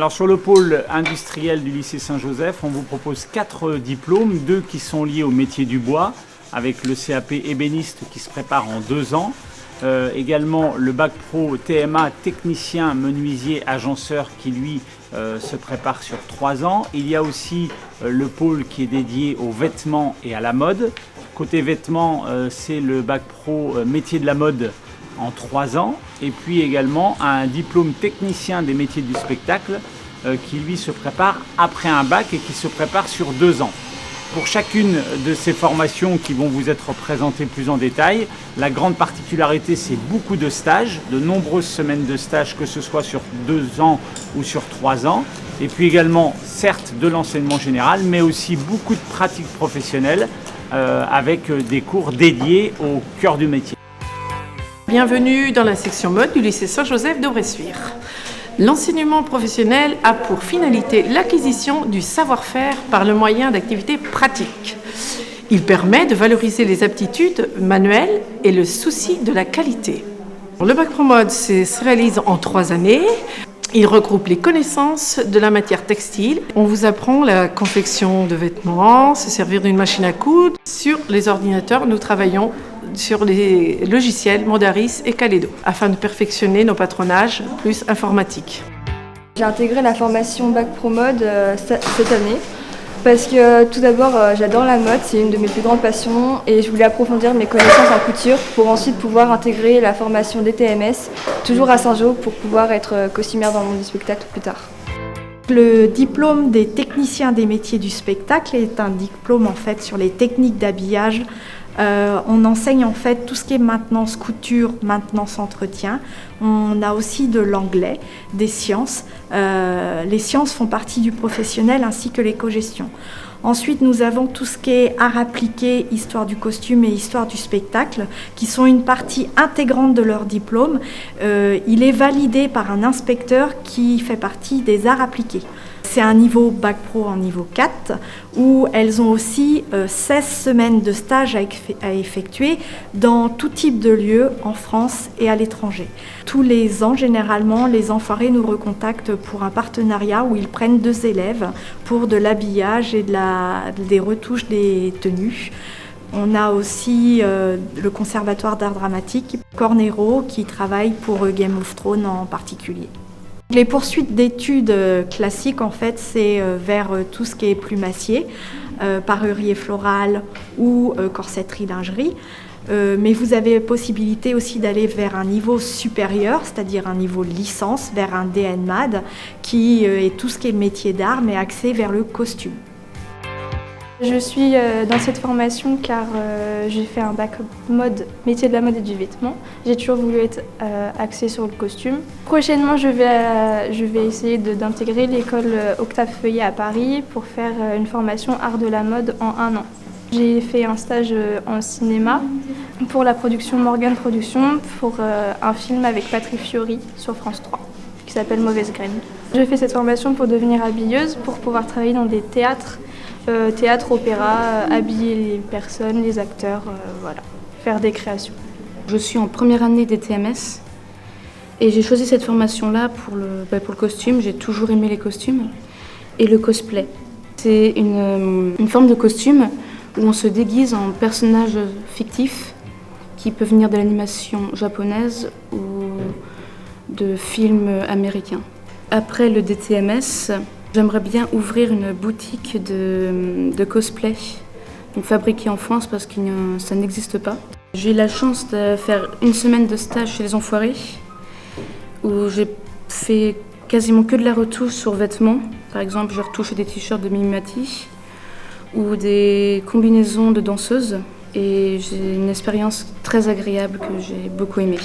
Alors sur le pôle industriel du lycée Saint-Joseph, on vous propose 4 diplômes, 2 qui sont liés au métier du bois, avec le CAP ébéniste qui se prépare en 2 ans. Également le bac pro TMA technicien menuisier agenceur qui lui se prépare sur 3 ans. Il y a aussi le pôle qui est dédié aux vêtements et à la mode. Côté vêtements, c'est le bac pro métier de la mode en 3 ans. Et puis également un diplôme technicien des métiers du spectacle qui lui se prépare après un bac et qui se prépare sur 2 ans. Pour chacune de ces formations qui vont vous être présentées plus en détail, la grande particularité, c'est beaucoup de stages, de nombreuses semaines de stages, que ce soit sur 2 ans ou sur 3 ans. Et puis également, certes, de l'enseignement général, mais aussi beaucoup de pratiques professionnelles avec des cours dédiés au cœur du métier. Bienvenue dans la section mode du lycée Saint-Joseph de Bressuire. L'enseignement professionnel a pour finalité l'acquisition du savoir-faire par le moyen d'activités pratiques. Il permet de valoriser les aptitudes manuelles et le souci de la qualité. Le bac pro mode se réalise en 3 années. Il regroupe les connaissances de la matière textile. On vous apprend la confection de vêtements, se servir d'une machine à coudre. Sur les ordinateurs, nous travaillons sur les logiciels Mondaris et Kaleido afin de perfectionner nos patronages plus informatiques. J'ai intégré la formation bac pro mode cette année parce que tout d'abord j'adore la mode, c'est une de mes plus grandes passions et je voulais approfondir mes connaissances en couture pour ensuite pouvoir intégrer la formation DTMS toujours à Saint-Jo pour pouvoir être costumière dans le monde du spectacle plus tard. Le diplôme des techniciens des métiers du spectacle est un diplôme en fait sur les techniques d'habillage. On enseigne en fait tout ce qui est maintenance couture, maintenance entretien. On a aussi de l'anglais, des sciences. Les sciences font partie du professionnel ainsi que l'éco-gestion. Ensuite, nous avons tout ce qui est art appliqué, histoire du costume et histoire du spectacle, qui sont une partie intégrante de leur diplôme. Il est validé par un inspecteur qui fait partie des arts appliqués. C'est un niveau bac pro en niveau 4 où elles ont aussi 16 semaines de stage à effectuer dans tout type de lieux en France et à l'étranger. Tous les ans, généralement, les enfoirés nous recontactent pour un partenariat où ils prennent 2 élèves pour de l'habillage et des retouches des tenues. On a aussi le Conservatoire d'art dramatique, Cornero, qui travaille pour Game of Thrones en particulier. Les poursuites d'études classiques, en fait, c'est vers tout ce qui est plumassier, parure florale ou corsetterie-lingerie. Mais vous avez possibilité aussi d'aller vers un niveau supérieur, c'est-à-dire un niveau licence, vers un DNMAD, qui est tout ce qui est métier d'art, mais axé vers le costume. Je suis dans cette formation car j'ai fait un bac mode, métier de la mode et du vêtement. J'ai toujours voulu être axée sur le costume. Prochainement, je vais essayer d'intégrer l'école Octave Feuillet à Paris pour faire une formation art de la mode en 1 an. J'ai fait un stage en cinéma pour la production Morgan Productions pour un film avec Patrick Fiori sur France 3 qui s'appelle Mauvaise Graine. Je fais cette formation pour devenir habilleuse, pour pouvoir travailler dans des théâtres, opéra, habiller les personnes, les acteurs, voilà, faire des créations. Je suis en première année des TMS et j'ai choisi cette formation-là pour le costume. J'ai toujours aimé les costumes et le cosplay. C'est une forme de costume où on se déguise en personnage fictif qui peut venir de l'animation japonaise ou de films américains. Après le DTMS, j'aimerais bien ouvrir une boutique de cosplay, donc fabriquée en France parce que ça n'existe pas. J'ai eu la chance de faire 1 semaine de stage chez les Enfoirés, où j'ai fait quasiment que de la retouche sur vêtements. Par exemple, je retouche des t-shirts de Mimimati ou des combinaisons de danseuses. Et j'ai une expérience très agréable que j'ai beaucoup aimée.